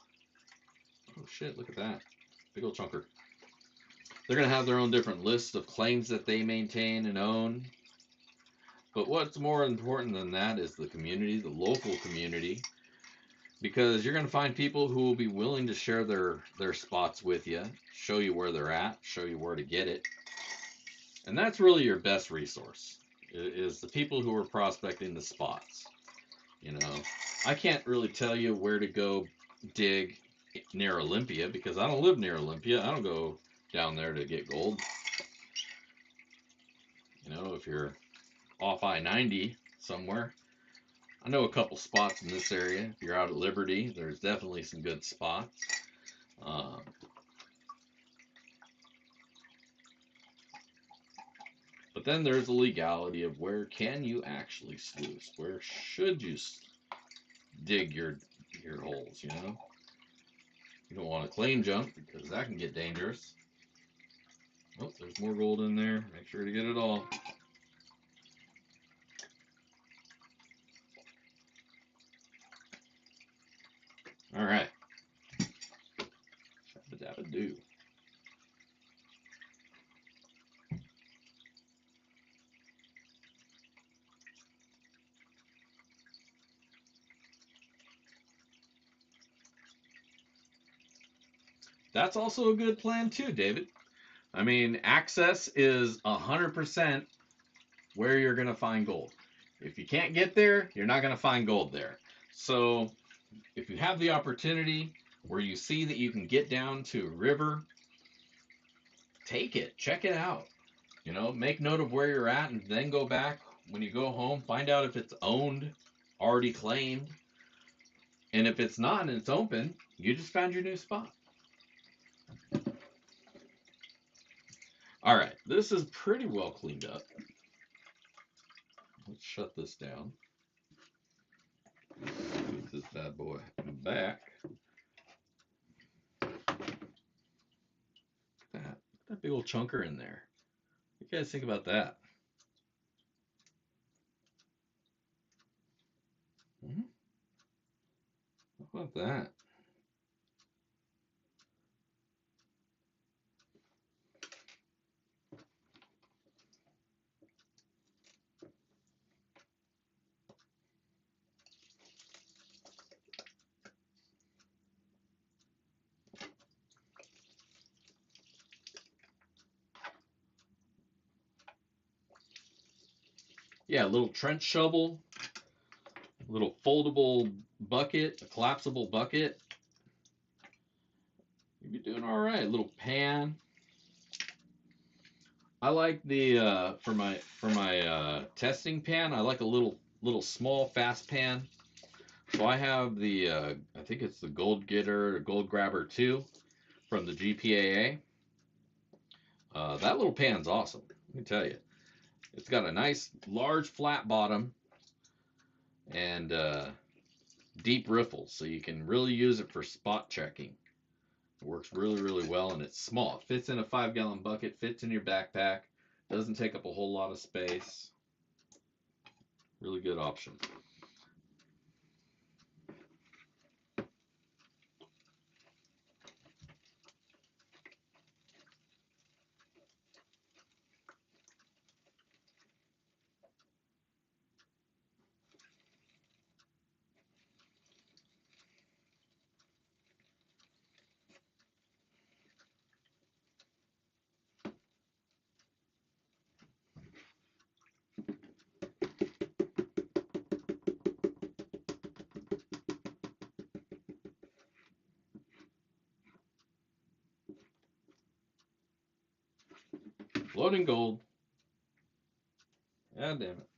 Oh shit! Look at that, big old chunker. They're going to have their own different lists of claims that they maintain and own. But what's more important than that is the community, the local community, because you're going to find people who will be willing to share their spots with you, show you where they're at, show you where to get it. And that's really your best resource, is the people who are prospecting the spots. I can't really tell you where to go dig near Olympia because I don't live near Olympia. I don't go down there to get gold. If you're off I-90 somewhere, I know a couple spots in this area. If you're out at Liberty, there's definitely some good spots. But then there's the legality of where can you actually sluice? Where should you dig your holes, You don't want to claim jump because that can get dangerous. Oh, there's more gold in there. Make sure to get it all. All right. Shabba-dabba-doo. That's also a good plan too, David. I mean, access is 100% where you're going to find gold. If you can't get there, you're not going to find gold there. So if you have the opportunity where you see that you can get down to a river, take it, check it out. Make note of where you're at and then go back when you go home, find out if it's owned, already claimed. And if it's not and it's open, you just found your new spot. All right, this is pretty well cleaned up. Let's shut this down. Put this bad boy back. That big old chunker in there. What do you guys think about that? How about that? Yeah, a little trench shovel, a little foldable bucket, a collapsible bucket. You'd be doing all right. A little pan. I like the for my testing pan. I like a little small fast pan. So I have the I think it's the Gold Getter or Gold Grabber 2 from the GPAA. That little pan's awesome. Let me tell you, it's got a nice large flat bottom and deep riffles, so you can really use it for spot checking. It works really well, and it's small. It fits in a 5-gallon bucket, fits in your backpack, doesn't take up a whole lot of space. Really good option. Floating gold. God damn it.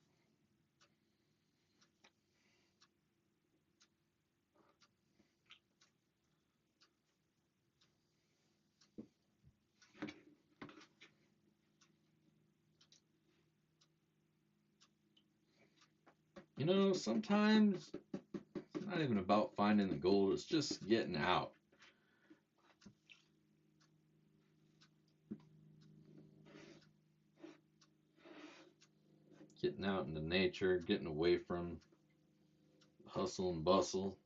You know, sometimes it's not even about finding the gold, it's just getting out. Getting out into nature, getting away from hustle and bustle.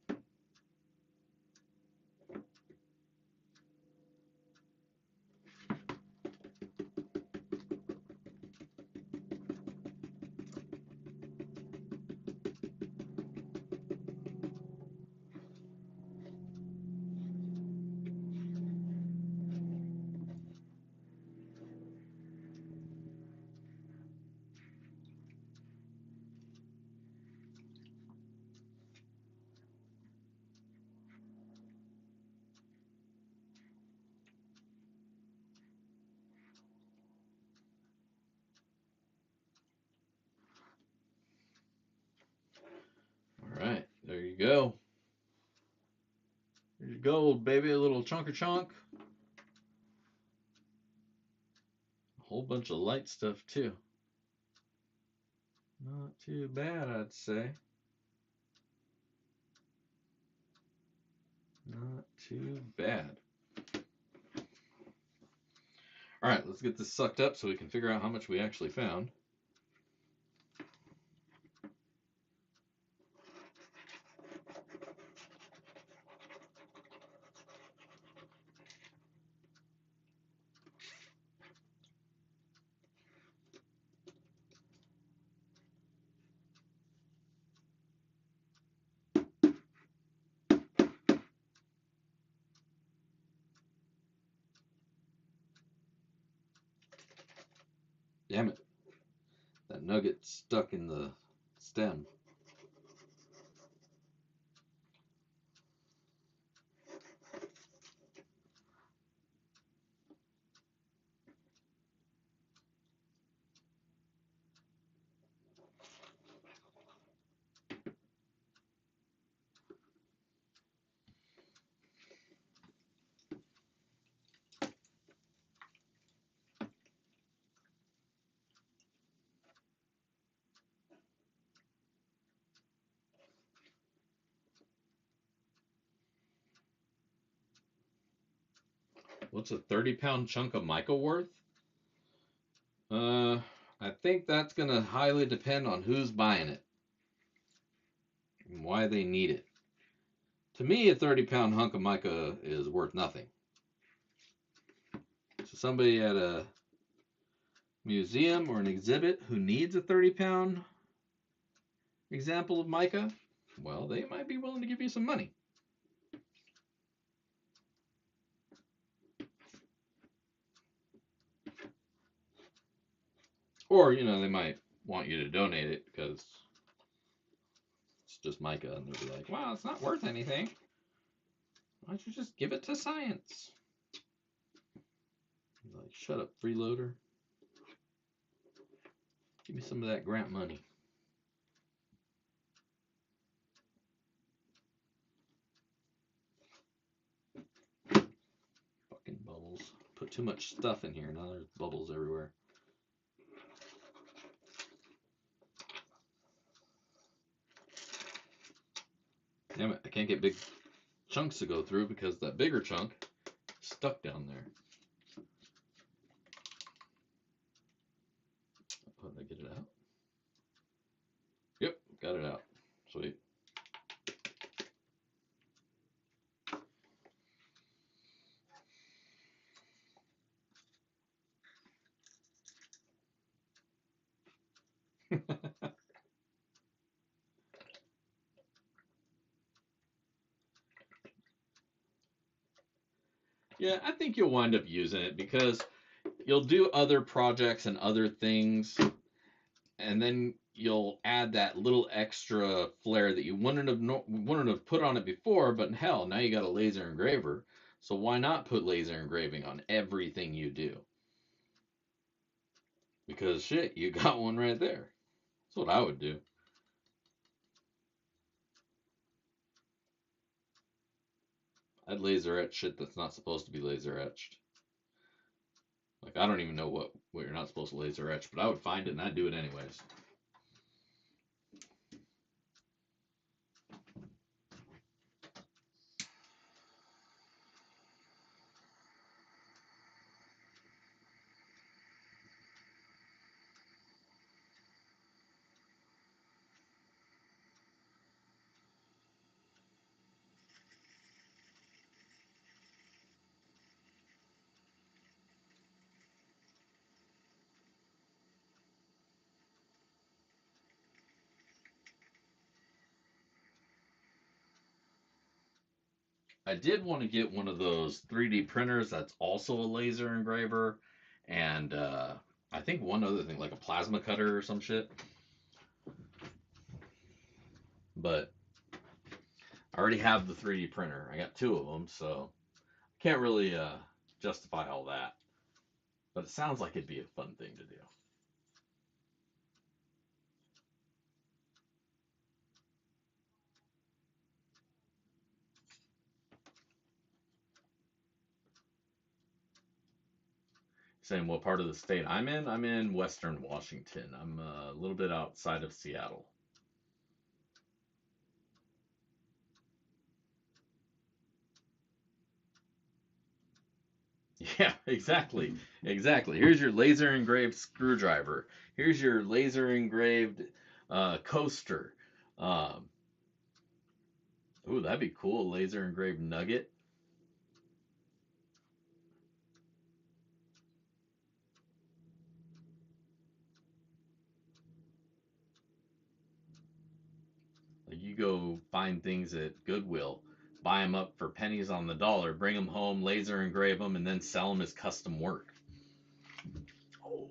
All right, there you go. There's your gold, baby. A little chunk of chunk. A whole bunch of light stuff, too. Not too bad, I'd say. Not too bad. All right, let's get this sucked up so we can figure out how much we actually found. Damn it. That nugget stuck in the stem. What's a 30-pound chunk of mica worth? I think that's going to highly depend on who's buying it and why they need it. To me, a 30-pound hunk of mica is worth nothing. So somebody at a museum or an exhibit who needs a 30-pound example of mica, well, they might be willing to give you some money. Or, you know, they might want you to donate it because it's just mica, and they'll be like, wow, it's not worth anything. Why don't you just give it to science? Like, shut up, freeloader. Give me some of that grant money. Fucking bubbles. Put too much stuff in here. Now there's bubbles everywhere. Damn it, I can't get big chunks to go through because that bigger chunk is stuck down there. Oh, did I get it out? Yep, got it out. Sweet. Yeah, I think you'll wind up using it because you'll do other projects and other things, and then you'll add that little extra flair that you wouldn't have put on it before. But hell, now you got a laser engraver, so why not put laser engraving on everything you do? Because shit, you got one right there. That's what I would do. I'd laser etch shit that's not supposed to be laser etched. Like, I don't even know what you're not supposed to laser etch, but I would find it and I'd do it anyways. I did want to get one of those 3D printers that's also a laser engraver, and I think one other thing, like a plasma cutter or some shit. But I already have the 3D printer. I got two of them, so I can't really justify all that. But it sounds like it'd be a fun thing to do. Saying what part of the state I'm in? I'm in Western Washington. I'm a little bit outside of Seattle. Yeah, exactly. Exactly. Here's your laser engraved screwdriver. Here's your laser engraved coaster. Um, ooh, that'd be cool. Laser engraved nugget. Like you go find things at Goodwill, buy them up for pennies on the dollar, bring them home, laser engrave them, and then sell them as custom work. Oh,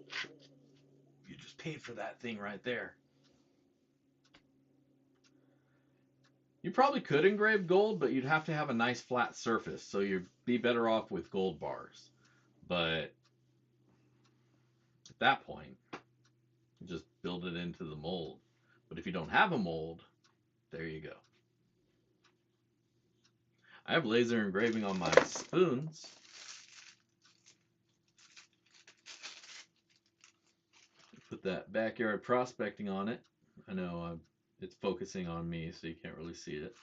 you just paid for that thing right there. You probably could engrave gold, but you'd have to have a nice flat surface, so you'd be better off with gold bars. But at that point, you just build it into the mold. But if you don't have a mold, there you go. I have laser engraving on my spoons. Put that backyard prospecting on it. I know it's focusing on me, so you can't really see it.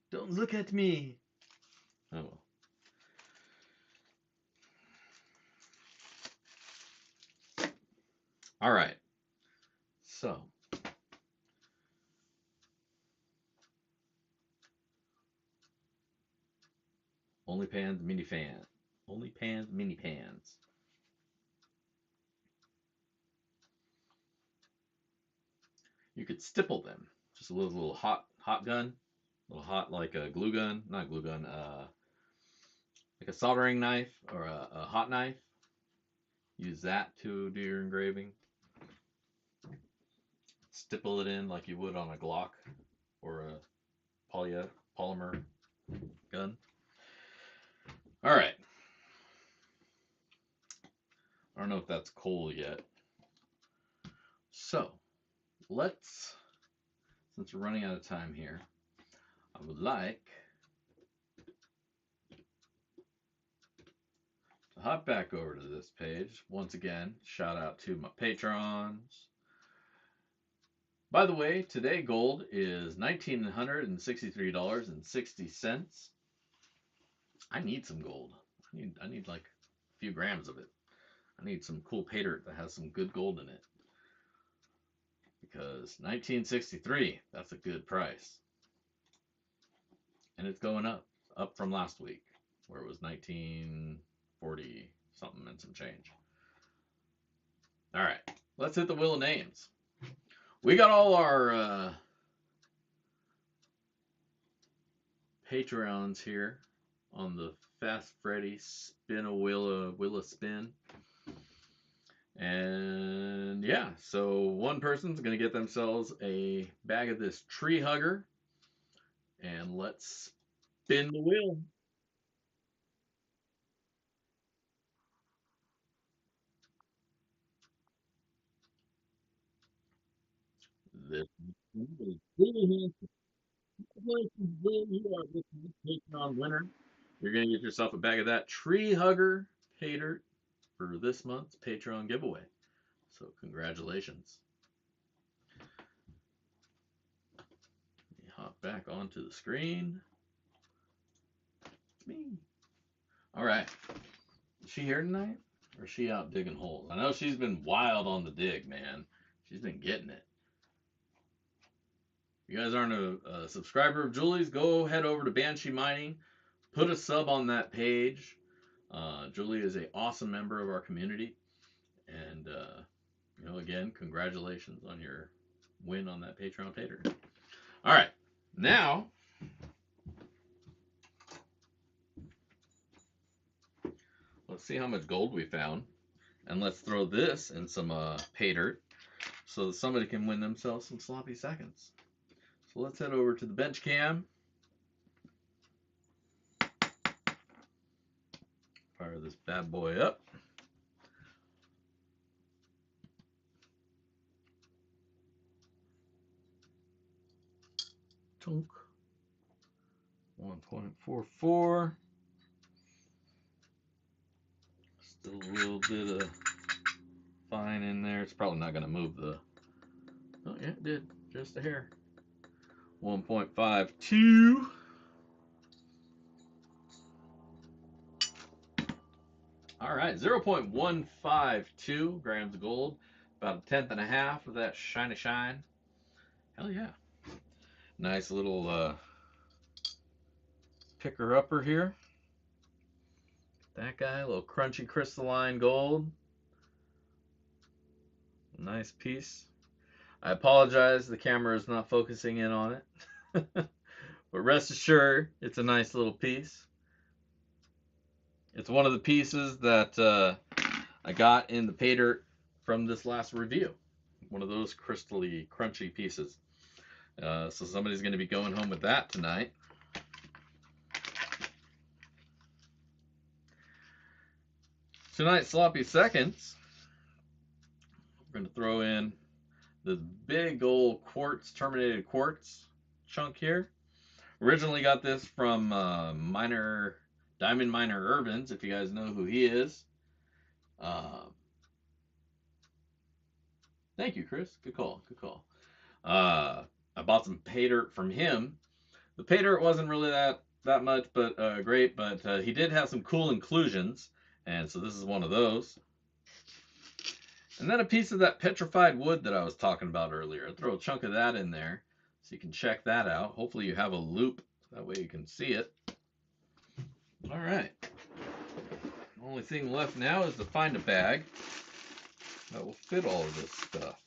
Don't look at me. Oh well. All right. So, only pans, mini fan. Only pans, mini pans. You could stipple them. Just a little hot gun, a little hot like a glue gun, not glue gun, like a soldering knife or a hot knife. Use that to do your engraving. Stipple it in like you would on a Glock or a polymer gun. All right. I don't know if that's coal yet. So let's, since we're running out of time here, I would like to hop back over to this page. Once again, shout out to my patrons. By the way, today gold is $1,963.60. I need some gold. I need like a few grams of it. I need some cool pay dirt that has some good gold in it. Because 1963, that's a good price. And it's going up from last week, where it was 1940 something and some change. All right, let's hit the wheel of names. We got all our Patreons here on the Fast Freddy Spin a Willa Spin. And yeah, so one person's going to get themselves a bag of this tree hugger. And let's spin the wheel. This is really congratulations, Will. You are this Patreon winner. You're going to get yourself a bag of that tree hugger pay dirt for this month's Patreon giveaway. So congratulations. Let me hop back onto the screen. It's me. All right. Is she here tonight? Or is she out digging holes? I know she's been wild on the dig, man. She's been getting it. If you guys aren't a subscriber of Julie's, go head over to Banshee Mining. Put a sub on that page. Julie is an awesome member of our community. And, again, congratulations on your win on that Patreon pater. All right. Now, Let's see how much gold we found. And let's throw this in some pay dirt so that somebody can win themselves some sloppy seconds. So let's head over to the bench cam. Fire this bad boy up. Tunk. 1.44. Still a little bit of fine in there. It's probably not going to move the... Oh, yeah, it did. Just a hair. 1.52. All right, 0.152 grams of gold. About a tenth and a half of that shiny shine. Hell yeah. Nice little picker-upper here. That guy, a little crunchy crystalline gold. Nice piece. I apologize, the camera is not focusing in on it. But rest assured, it's a nice little piece. It's one of the pieces that I got in the pay dirt from this last review. One of those crystally crunchy pieces. So somebody's going to be going home with that tonight. Tonight's sloppy seconds, we're going to throw in this big old quartz, terminated quartz chunk here. Originally got this from Diamond Miner Irvins, if you guys know who he is. Thank you, Chris. Good call. Good call. I bought some pay dirt from him. The pay dirt wasn't really that much, but great. But he did have some cool inclusions, and so this is one of those. And then a piece of that petrified wood that I was talking about earlier. I'll throw a chunk of that in there so you can check that out. Hopefully you have a loop, that way you can see it. All right. The only thing left now is to find a bag that will fit all of this stuff.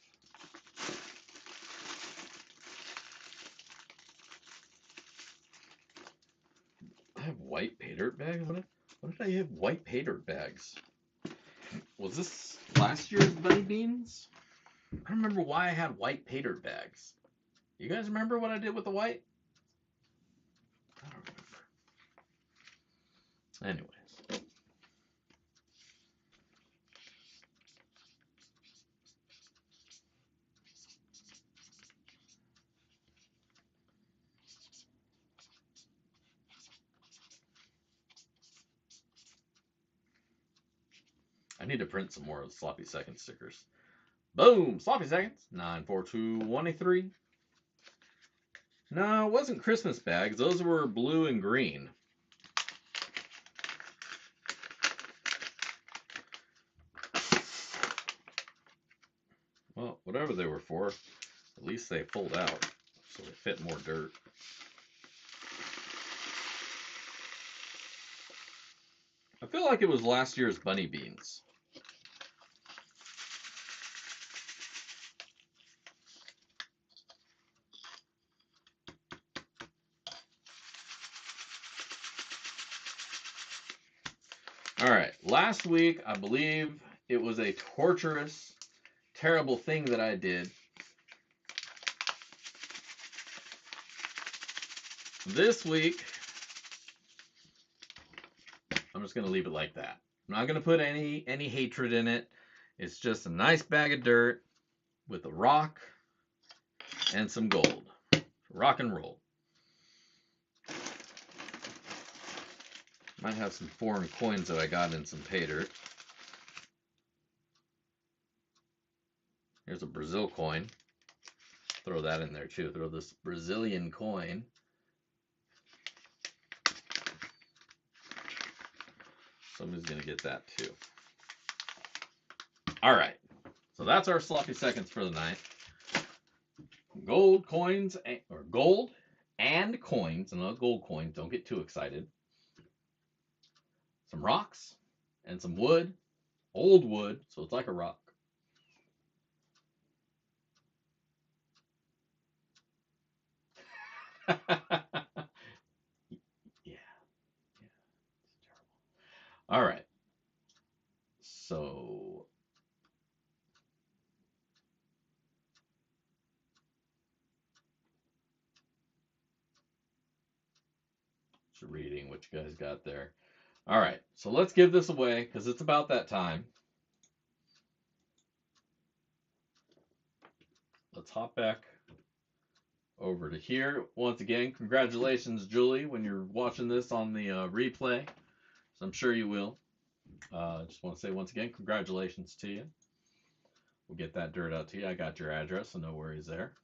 I have white pay dirt bags? What did I have white pay dirt bags? Was this last year's bunny beans? I don't remember why I had white pay dirt bags. You guys remember what I did with the white? I don't remember. Anyways. I need to print some more of the sloppy second stickers. Boom! Sloppy seconds. 94213. No, it wasn't Christmas bags. Those were blue and green. Well, whatever they were for, at least they fold out, so they fit more dirt. I feel like it was last year's bunny beans. All right, last week, I believe it was a torturous, terrible thing that I did. This week, I'm just going to leave it like that. I'm not going to put any hatred in it. It's just a nice bag of dirt with a rock and some gold. Rock and roll. Might have some foreign coins that I got in some pay dirt. Here's a Brazil coin. Throw that in there too. Throw this Brazilian coin. Somebody's going to get that too. All right. So that's our sloppy seconds for the night. Gold coins, or gold and coins, and not gold coins. Don't get too excited. Some rocks and some wood. Old wood, so it's like a rock. All right. So just reading what you guys got there. All right. So let's give this away because it's about that time. Let's hop back over to here. Once again, congratulations, Julie, when you're watching this on the replay. So I'm sure you will. Just want to say once again, congratulations to you. We'll get that dirt out to you. I got your address, so no worries there.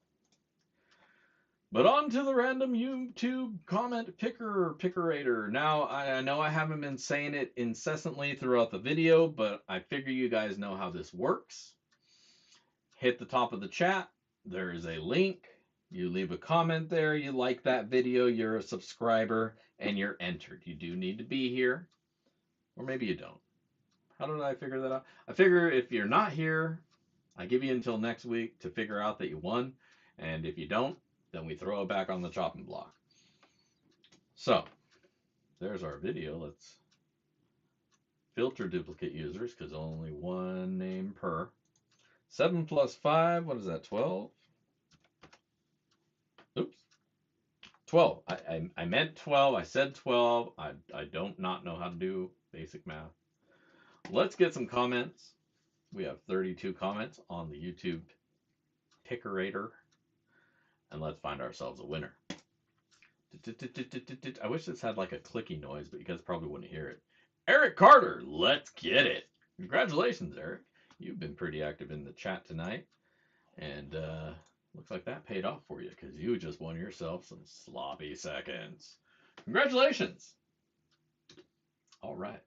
But on to the random YouTube comment pickerator. Now, I know I haven't been saying it incessantly throughout the video, but I figure you guys know how this works. Hit the top of the chat. There is a link. You leave a comment there. You like that video. You're a subscriber, and you're entered. You do need to be here, or maybe you don't. How did I figure that out? I figure if you're not here, I give you until next week to figure out that you won. And if you don't, then we throw it back on the chopping block. So, there's our video. Let's filter duplicate users because only one name per. 7 plus 5, what is that, 12? Oops. 12. I meant 12. I said 12. I don't not know how to do basic math. Let's get some comments. We have 32 comments on the YouTube pickerator. And let's find ourselves a winner. I wish this had like a clicky noise, but you guys probably wouldn't hear it. Eric Carter, let's get it. Congratulations, Eric. You've been pretty active in the chat tonight. And looks like that paid off for you because you just won yourself some sloppy seconds. Congratulations. All right.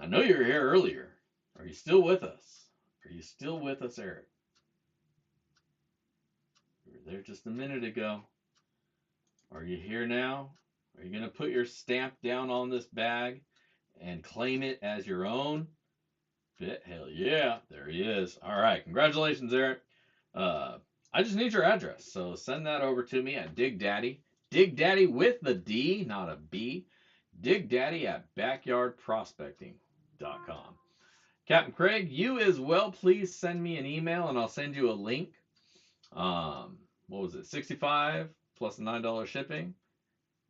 I know you were here earlier. Are you still with us? Are you still with us, Eric? You were there just a minute ago. Are you here now? Are you going to put your stamp down on this bag and claim it as your own? Hell yeah, there he is. All right, congratulations, Eric. I just need your address, so send that over to me at Dig Daddy. Dig Daddy with the D, not a B. Dig Daddy at backyardprospecting.com. Captain Craig, you as well, please send me an email and I'll send you a link. What was it, 65 plus $9 shipping.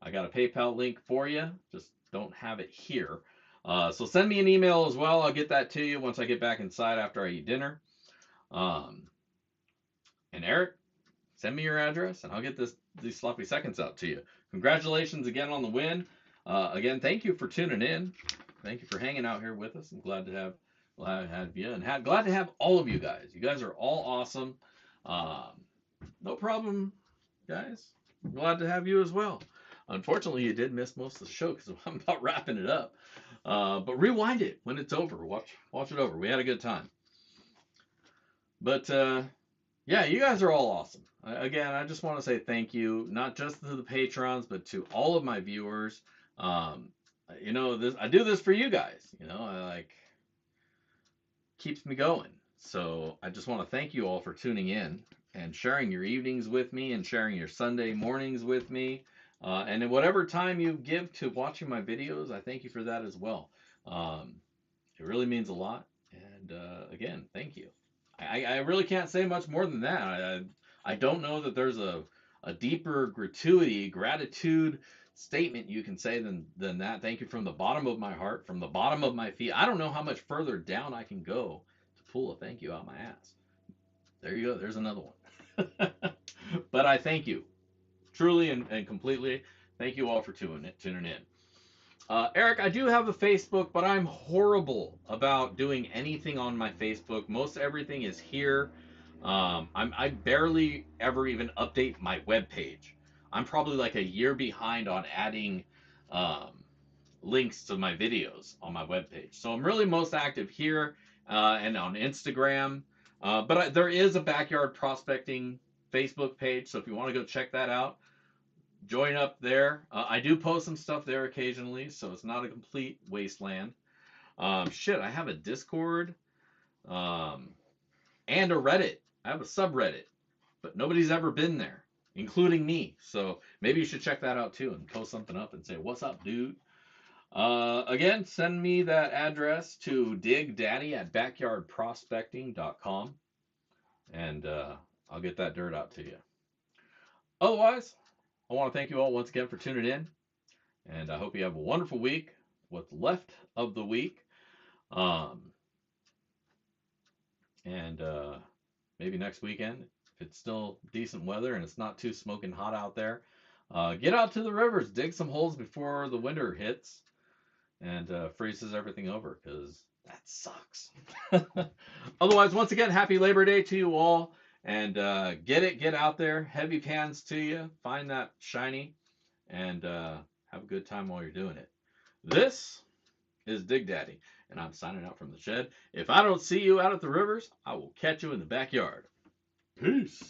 I got a PayPal link for you, just don't have it here. So send me an email as well. I'll get that to you once I get back inside after I eat dinner. And Eric, send me your address and I'll get these sloppy seconds out to you. Congratulations again on the win. Again, thank you for tuning in. Thank you for hanging out here with us. I'm glad to have you and glad to have all of you guys. You guys are all awesome. No problem, guys. I'm glad to have you as well. Unfortunately, you did miss most of the show because I'm about wrapping it up. But rewind it when it's over. Watch it over. We had a good time. But yeah, you guys are all awesome. Again, I just want to say thank you, not just to the patrons, but to all of my viewers. You know, I do this for you guys. You know, keeps me going. So I just want to thank you all for tuning in and sharing your evenings with me and sharing your Sunday mornings with me. And in whatever time you give to watching my videos, I thank you for that as well. It really means a lot. And again, thank you. I really can't say much more than that. I don't know that there's a deeper gratitude statement you can say than that. Thank you from the bottom of my heart, from the bottom of my feet. I don't know how much further down I can go to pull a thank you out my ass. There you go. There's another one. But I thank you. Truly and completely. Thank you all for tuning in. Eric, I do have a Facebook, but I'm horrible about doing anything on my Facebook. Most everything is here. I barely ever even update my webpage. I'm probably like a year behind on adding links to my videos on my webpage. So I'm really most active here and on Instagram. But there is a Backyard Prospecting Facebook page, so if you want to go check that out, join up there. I do post some stuff there occasionally, so it's not a complete wasteland. I have a Discord and a Reddit. I have a subreddit, but nobody's ever been there, including me. So maybe you should check that out too and post something up and say, "What's up, dude?" Again, send me that address to digdaddy@backyardprospecting.com, and I'll get that dirt out to you. Otherwise, I want to thank you all once again for tuning in, and I hope you have a wonderful week. What's left of the week, and maybe next weekend, if it's still decent weather and it's not too smoking hot out there, get out to the rivers, dig some holes before the winter hits and freezes everything over, because that sucks. Otherwise, once again, happy Labor Day to you all, and get out there, heavy pans to you, find that shiny, and have a good time while you're doing it. This is Dig Daddy, and I'm signing out from the shed. If I don't see you out at the rivers, I will catch you in the backyard. Peace.